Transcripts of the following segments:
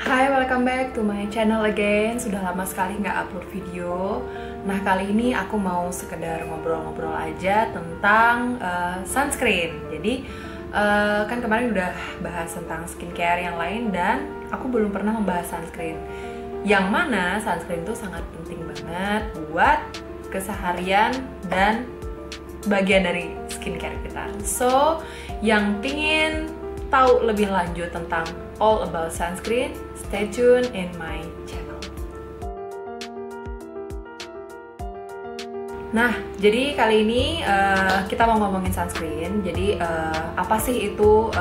Hai, welcome back to my channel again. Sudah lama sekali nggak upload video. Nah, kali ini aku mau sekedar ngobrol-ngobrol aja tentang sunscreen. Jadi, kan kemarin udah bahas tentang skincare yang lain dan aku belum pernah membahas sunscreen. Yang mana sunscreen itu sangat penting banget buat keseharian dan bagian dari skincare kita. So, yang pingin tahu lebih lanjut tentang all about sunscreen, stay tuned in my channel. Nah, jadi kali ini kita mau ngomongin sunscreen. Jadi apa sih itu,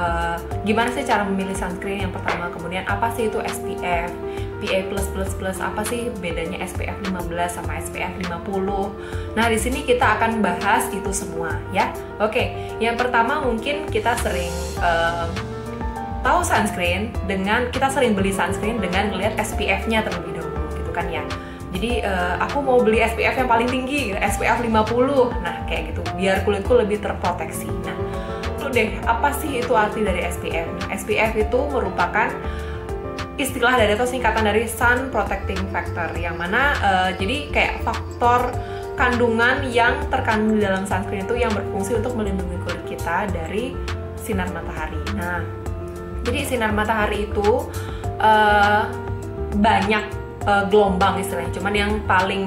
gimana sih cara memilih sunscreen yang pertama, kemudian apa sih itu SPF, PA+++, apa sih bedanya SPF 15 sama SPF 50. Nah, di sini kita akan bahas itu semua ya. Oke, yang pertama mungkin kita sering tahu sunscreen dengan kita sering beli sunscreen dengan ngelihat SPF-nya terlebih dahulu gitu kan ya. Jadi aku mau beli SPF yang paling tinggi, SPF 50. Nah, kayak gitu biar kulitku lebih terproteksi. Nah, itu deh, apa sih itu arti dari SPF? Nah, SPF itu merupakan istilah dari atau singkatan dari Sun Protecting Factor, yang mana jadi kayak faktor kandungan yang terkandung di dalam sunscreen itu yang berfungsi untuk melindungi kulit kita dari sinar matahari. Nah, jadi sinar matahari itu banyak gelombang istilahnya, cuman yang paling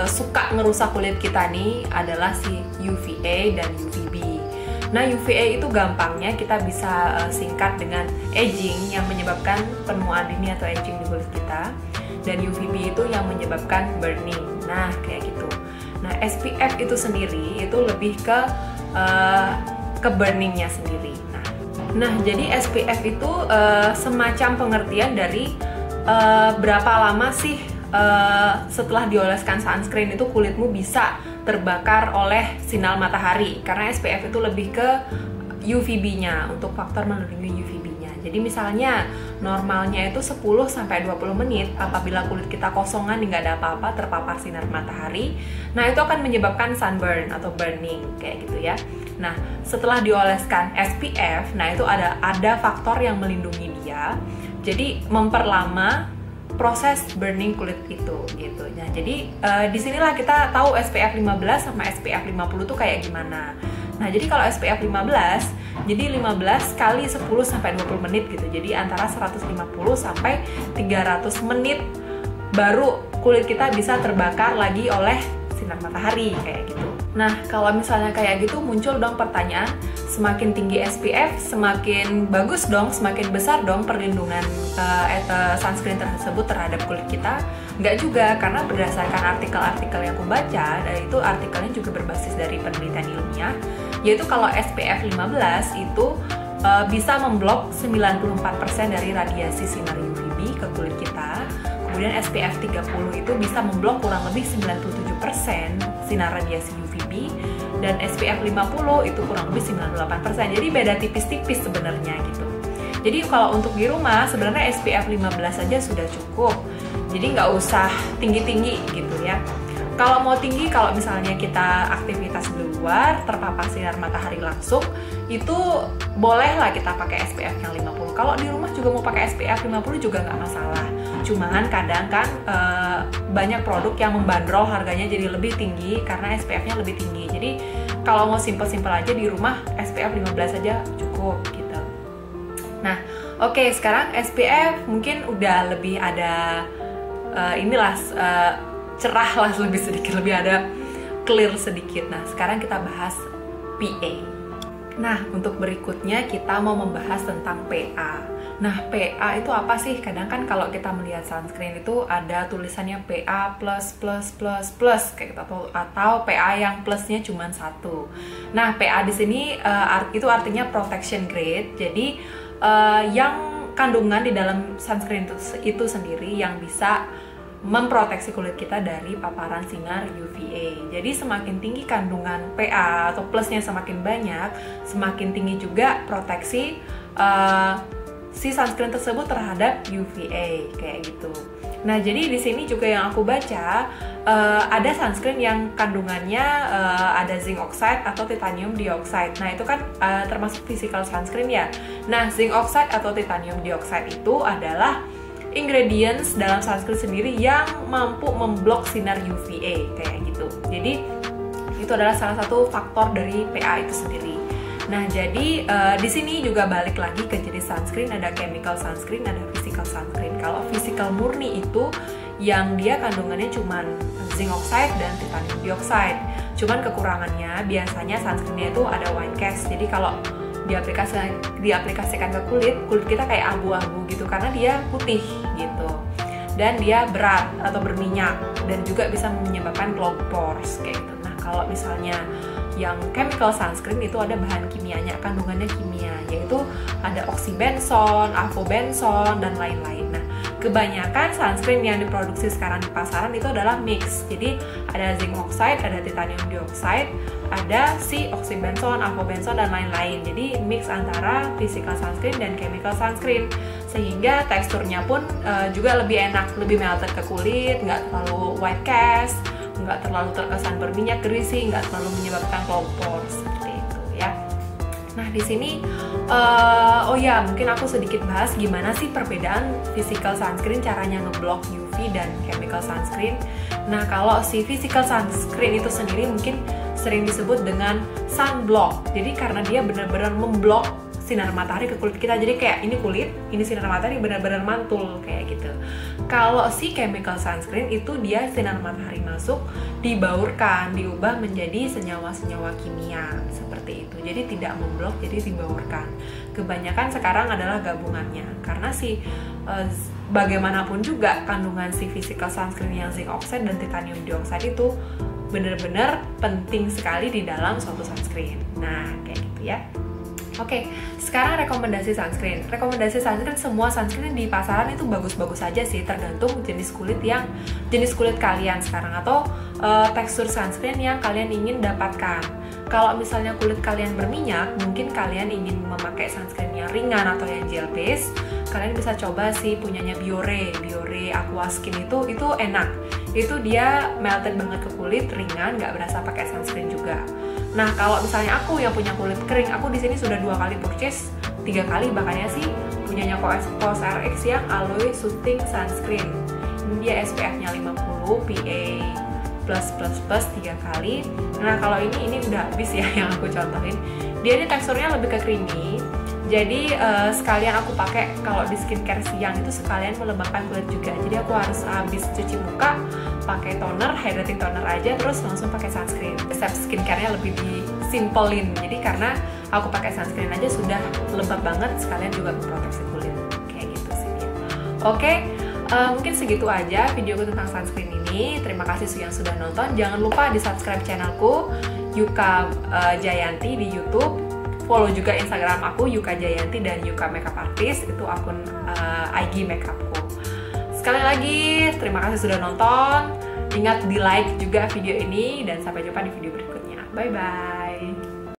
suka ngerusak kulit kita nih adalah si UVA dan UVB. Nah, UVA itu gampangnya kita bisa singkat dengan aging yang menyebabkan penuaan dini atau aging di kulit kita, dan UVB itu yang menyebabkan burning. Nah, kayak gitu. Nah, SPF itu sendiri itu lebih ke burningnya sendiri. Nah, jadi SPF itu semacam pengertian dari berapa lama sih setelah dioleskan sunscreen itu kulitmu bisa terbakar oleh sinar matahari. Karena SPF itu lebih ke UVB-nya, untuk faktor melindungi UVB-nya. Jadi misalnya normalnya itu 10-20 menit, apabila kulit kita kosongan nggak ada apa-apa terpapar sinar matahari, nah itu akan menyebabkan sunburn atau burning kayak gitu ya. Nah, setelah dioleskan SPF, nah itu ada faktor yang melindungi dia, jadi memperlama proses burning kulit itu gitu. Nah, jadi disinilah kita tahu SPF 15 sama SPF 50 tuh kayak gimana. Nah, jadi kalau SPF 15, jadi 15 kali 10-20 menit gitu. Jadi antara 150 sampai 300 menit baru kulit kita bisa terbakar lagi oleh sinar matahari kayak gitu. Nah, kalau misalnya kayak gitu muncul dong pertanyaan, semakin tinggi SPF semakin bagus dong, semakin besar dong perlindungan sunscreen tersebut terhadap kulit kita? Nggak juga, karena berdasarkan artikel-artikel yang aku baca, dan itu artikelnya juga berbasis dari penelitian ilmiah, yaitu kalau SPF 15 itu bisa memblok 94% dari radiasi sinar UVB ke kulit kita. Kemudian SPF 30 itu bisa memblok kurang lebih 97% sinar radiasi UVB, dan SPF 50 itu kurang lebih 98%. Jadi beda tipis-tipis sebenarnya gitu. Jadi kalau untuk di rumah sebenarnya SPF 15 saja sudah cukup. Jadi nggak usah tinggi-tinggi gitu ya. Kalau mau tinggi, kalau misalnya kita aktivitas di luar terpapar sinar matahari langsung, itu bolehlah kita pakai SPF yang 50. Kalau di rumah juga mau pakai SPF 50 juga nggak masalah. Cuman kadang kan banyak produk yang membandrol harganya jadi lebih tinggi karena SPF-nya lebih tinggi. Jadi kalau mau simpel-simpel aja di rumah, SPF 15 saja cukup gitu. Nah, oke, sekarang SPF mungkin udah lebih ada cerah lah, lebih sedikit, lebih ada clear sedikit. Nah, sekarang kita bahas PA. Nah, untuk berikutnya kita mau membahas tentang PA. Nah, PA itu apa sih? Kadang kan kalau kita melihat sunscreen itu ada tulisannya PA++++ kayak gitu, atau PA yang plusnya cuma 1. Nah, PA di sini itu artinya protection grade. Jadi yang kandungan di dalam sunscreen itu sendiri yang bisa memproteksi kulit kita dari paparan sinar UVA. Jadi semakin tinggi kandungan PA atau plusnya semakin banyak, semakin tinggi juga proteksi si sunscreen tersebut terhadap UVA kayak gitu. Nah, jadi di sini juga yang aku baca ada sunscreen yang kandungannya ada zinc oxide atau titanium dioxide. Nah, itu kan termasuk physical sunscreen ya. Nah, zinc oxide atau titanium dioxide itu adalah ingredients dalam sunscreen sendiri yang mampu memblok sinar UVA kayak gitu. Jadi itu adalah salah satu faktor dari PA itu sendiri. Nah, jadi di sini juga balik lagi ke jenis sunscreen, ada chemical sunscreen, ada physical sunscreen. Kalau physical murni itu yang dia kandungannya cuman zinc oxide dan titanium dioxide. Cuman kekurangannya biasanya sunscreennya itu ada wine cast. Jadi kalau diaplikasikan ke kulit kita kayak abu-abu gitu karena dia putih gitu. Dan dia berat atau berminyak dan juga bisa menyebabkan clogged pores kayak gitu. Nah, kalau misalnya yang chemical sunscreen itu ada bahan kimianya, kandungannya kimia, yaitu ada oxybenzone, avobenzone, dan lain-lain. Nah, kebanyakan sunscreen yang diproduksi sekarang di pasaran itu adalah mix. Jadi ada zinc oxide, ada titanium dioxide, ada si oxybenzone, avobenzone, dan lain-lain. Jadi mix antara physical sunscreen dan chemical sunscreen, sehingga teksturnya pun juga lebih enak, lebih melted ke kulit, nggak terlalu white cast, nggak terlalu terkesan berminyak greasy, nggak terlalu menyebabkan clogged pores seperti itu ya. Nah, di sini oh ya, mungkin aku sedikit bahas gimana sih perbedaan physical sunscreen caranya ngeblok UV dan chemical sunscreen. Nah, kalau si physical sunscreen itu sendiri mungkin sering disebut dengan sunblock. Jadi karena dia benar-benar memblok sinar matahari ke kulit kita. Jadi kayak ini kulit, ini sinar matahari benar-benar mantul kayak gitu. Kalau si chemical sunscreen itu dia sinar matahari masuk, dibaurkan, diubah menjadi senyawa-senyawa kimia seperti itu. Jadi tidak memblok, jadi dibaurkan. Kebanyakan sekarang adalah gabungannya. Karena si bagaimanapun juga kandungan si physical sunscreen yang zinc oxide dan titanium dioxide itu benar-benar penting sekali di dalam suatu sunscreen. Nah, kayak gitu ya. Oke, sekarang rekomendasi sunscreen. Rekomendasi sunscreen, semua sunscreen di pasaran itu bagus-bagus aja sih, tergantung jenis kulit kalian sekarang atau tekstur sunscreen yang kalian ingin dapatkan. Kalau misalnya kulit kalian berminyak, mungkin kalian ingin memakai sunscreen yang ringan atau yang gel base, kalian bisa coba sih punyanya Biore Aqua Skin itu enak. Itu dia melted banget ke kulit, ringan, nggak berasa pakai sunscreen juga. Nah, kalau misalnya aku yang punya kulit kering, aku di sini sudah 2 kali purchase, 3 kali bahkan ya sih, punyanya COSRX yang Aloe Soothing Sunscreen. Ini dia SPF-nya 50, PA+++ 3 kali. Nah, kalau ini udah habis ya yang aku contohin. Dia ini teksturnya lebih ke creamy. Jadi sekalian aku pakai kalau di skincare siang itu sekalian melembabkan kulit juga. Jadi aku harus habis cuci muka pakai toner, hydrating toner aja, terus langsung pakai sunscreen. Resep skincare-nya lebih disimpelin. Jadi karena aku pakai sunscreen aja sudah lembab banget, sekalian juga memproteksi kulit. Kayak gitu sih ya. Oke, mungkin segitu aja videoku tentang sunscreen ini. Terima kasih yang sudah nonton. Jangan lupa di subscribe channelku Yuka Jayanti di YouTube. Follow juga Instagram aku Yuka Jayanti dan Yuka Makeup Artist, itu akun IG makeupku. Sekali lagi terima kasih sudah nonton. Ingat di like juga video ini dan sampai jumpa di video berikutnya. Bye bye.